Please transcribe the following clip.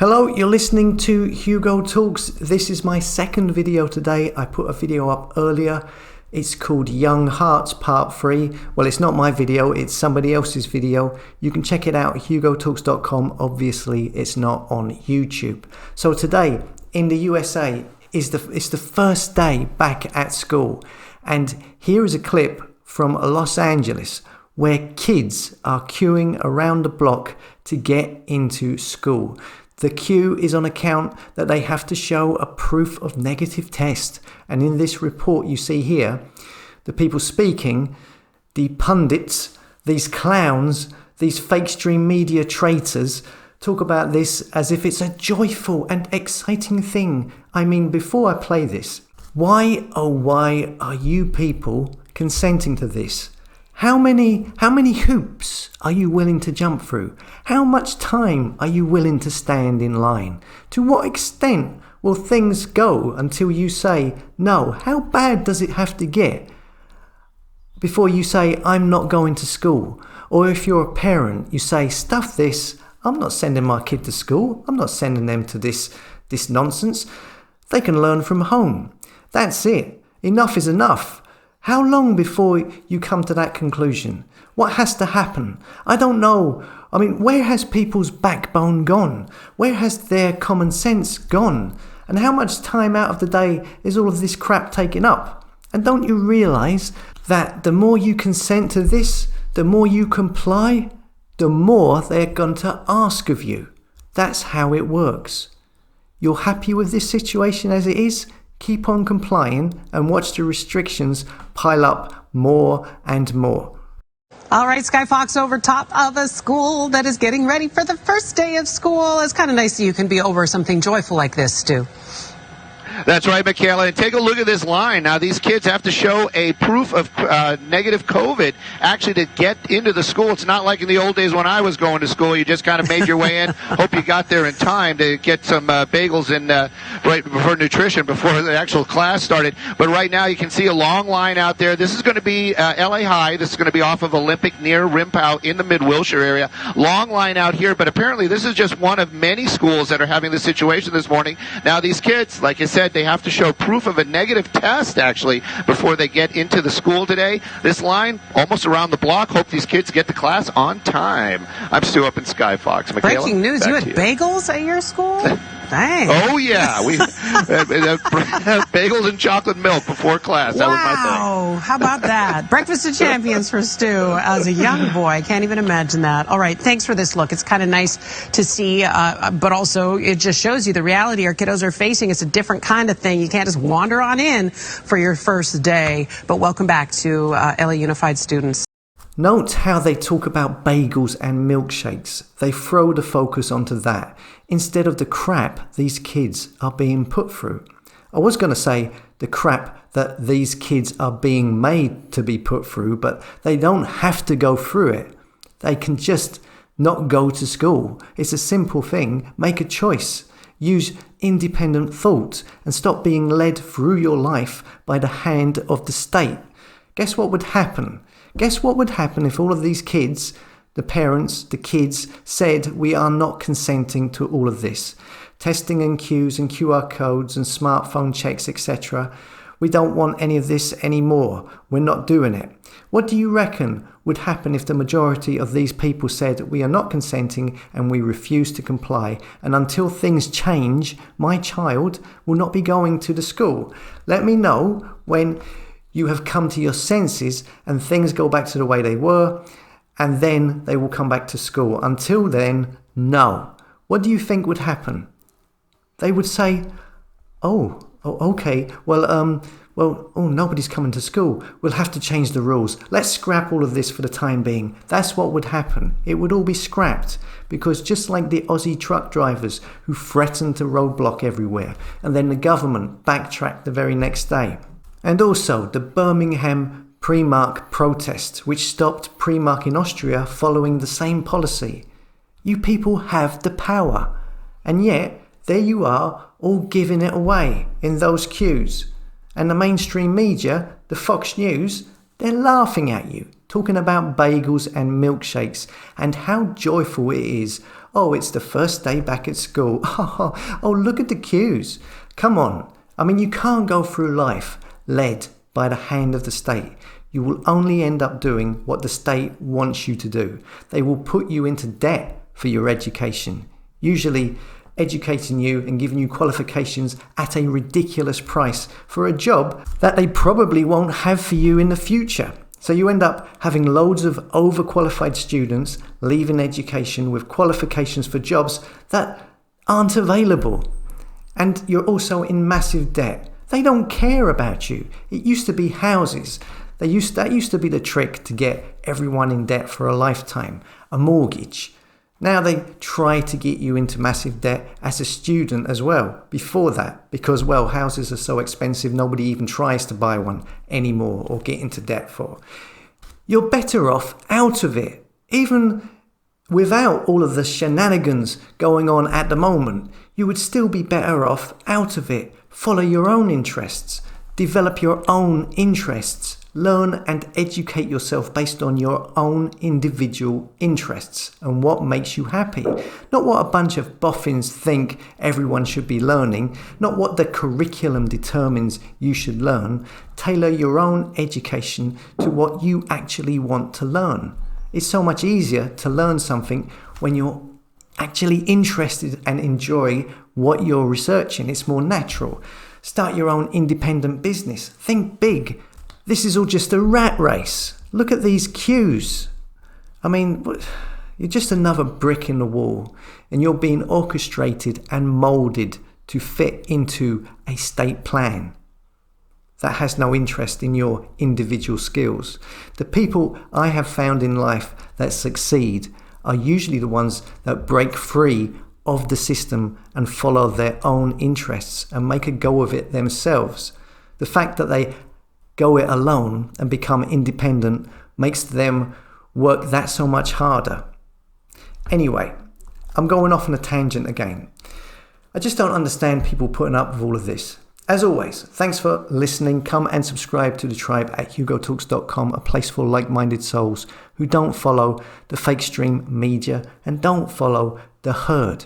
Hello, you're listening to Hugo Talks. This is my second video today. I put a video up earlier. It's called Young Hearts Part 3. Well, it's not my video, it's somebody else's video. You can check it out at hugotalks.com. Obviously, it's not on YouTube. So today, in the USA, it's the first day back at school. And here is a clip from Los Angeles where kids are queuing around the block to get into school. The queue is on account that they have to show a proof of negative test. And in this report you see here, the people speaking, the pundits, these clowns, these fake stream media traitors, talk about this as if it's a joyful and exciting thing. I mean, before I play this, why are you people consenting to this? How many hoops are you willing to jump through? How much time are you willing to stand in line? To what extent will things go until you say, no? How bad does it have to get before you say, I'm not going to school? Or if you're a parent, you say, stuff this, I'm not sending my kid to school. I'm not sending them to this nonsense. They can learn from home. That's it. Enough is enough. How long before you come to that conclusion? What has to happen? I don't know. I mean, where has people's backbone gone? Where has their common sense gone? And how much time out of the day is all of this crap taken up? And don't you realise that the more you consent to this, the more you comply, the more they're going to ask of you. That's how it works. You're happy with this situation as it is? Keep on complying and watch the restrictions pile up more and more. All right, Sky Fox over top of a school that is getting ready for the first day of school. It's kind of nice that you can be over something joyful like this, Stu. That's right, Michaela. And take a look at this line. Now, these kids have to show a proof of negative COVID actually to get into the school. It's not like in the old days when I was going to school. You just kind of made your way in. Hope you got there in time to get some bagels and right before nutrition before the actual class started. But right now you can see a long line out there. This is going to be LA High. This is going to be off of Olympic near Rimpow in the Mid-Wilshire area. Long line out here, but apparently this is just one of many schools that are having this situation this morning. Now, these kids, like I said, they have to show proof of a negative test, actually, before they get into the school today. This line, almost around the block. Hope these kids get to class on time. I'm Stu up in Sky Fox. Michaela, breaking news, you had bagels at your school? Dang. Oh, yeah. We bagels and chocolate milk before class. That was my thing. Wow. How about that? Breakfast of champions for Stu as a young boy. I can't even imagine that. All right. Thanks for this look. It's kind of nice to see, but also it just shows you the reality our kiddos are facing. It's a different kind of thing. You can't just wander on in for your first day. But welcome back to LA Unified students. Note how they talk about bagels and milkshakes. They throw the focus onto that instead of the crap these kids are being put through. I was going to say the crap that these kids are being made to be put through, but they don't have to go through it. They can just not go to school. It's a simple thing. Make a choice. Use independent thought and stop being led through your life by the hand of the state. Guess what would happen? Guess what would happen if all of these kids, the parents, the kids, said we are not consenting to all of this? Testing and queues and QR codes and smartphone checks, etc. We don't want any of this anymore. We're not doing it. What do you reckon would happen if the majority of these people said we are not consenting and we refuse to comply? And until things change, my child will not be going to the school. Let me know when you have come to your senses and things go back to the way they were, and then they will come back to school. Until then, no. What do you think would happen? They would say, okay, nobody's coming to school. We'll have to change the rules. Let's scrap all of this for the time being. That's what would happen. It would all be scrapped because just like the Aussie truck drivers who threatened to roadblock everywhere, and then the government backtracked the very next day. And also the Birmingham Primark protest, which stopped Primark in Austria following the same policy. You people have the power. And yet, there you are, all giving it away in those queues. And the mainstream media, the Fox News, They're laughing at you, talking about bagels and milkshakes and how joyful it is. Oh, it's the first day back at school. Oh, look at the queues. Come on. I mean, you can't go through life led by the hand of the state. You will only end up doing what the state wants you to do. They will put you into debt for your education, usually educating you and giving you qualifications at a ridiculous price for a job that they probably won't have for you in the future. So you end up having loads of overqualified students leaving education with qualifications for jobs that aren't available. And you're also in massive debt. They don't care about you. It used to be houses. That used to be the trick to get everyone in debt for a lifetime, a mortgage. Now they try to get you into massive debt as a student as well, before that, because, well, houses are so expensive, nobody even tries to buy one anymore or get into debt for. You're better off out of it, even without all of the shenanigans going on at the moment. You would still be better off out of it. Follow your own interests, develop your own interests. Learn and educate yourself based on your own individual interests and what makes you happy. Not what a bunch of boffins think everyone should be learning, not what the curriculum determines you should learn. Tailor your own education to what you actually want to learn. It's so much easier to learn something when you're actually interested and enjoy what you're researching. It's more natural. Start your own independent business. Think big. This is all just a rat race. Look at these queues. I mean, you're just another brick in the wall, and you're being orchestrated and molded to fit into a state plan that has no interest in your individual skills. The people I have found in life that succeed are usually the ones that break free of the system and follow their own interests and make a go of it themselves. The fact that they go it alone and become independent makes them work that so much harder. Anyway, I'm going off on a tangent again. I just don't understand people putting up with all of this. As always, thanks for listening. Come and subscribe to the tribe at hugotalks.com, a place for like-minded souls who don't follow the fake stream media and don't follow the herd.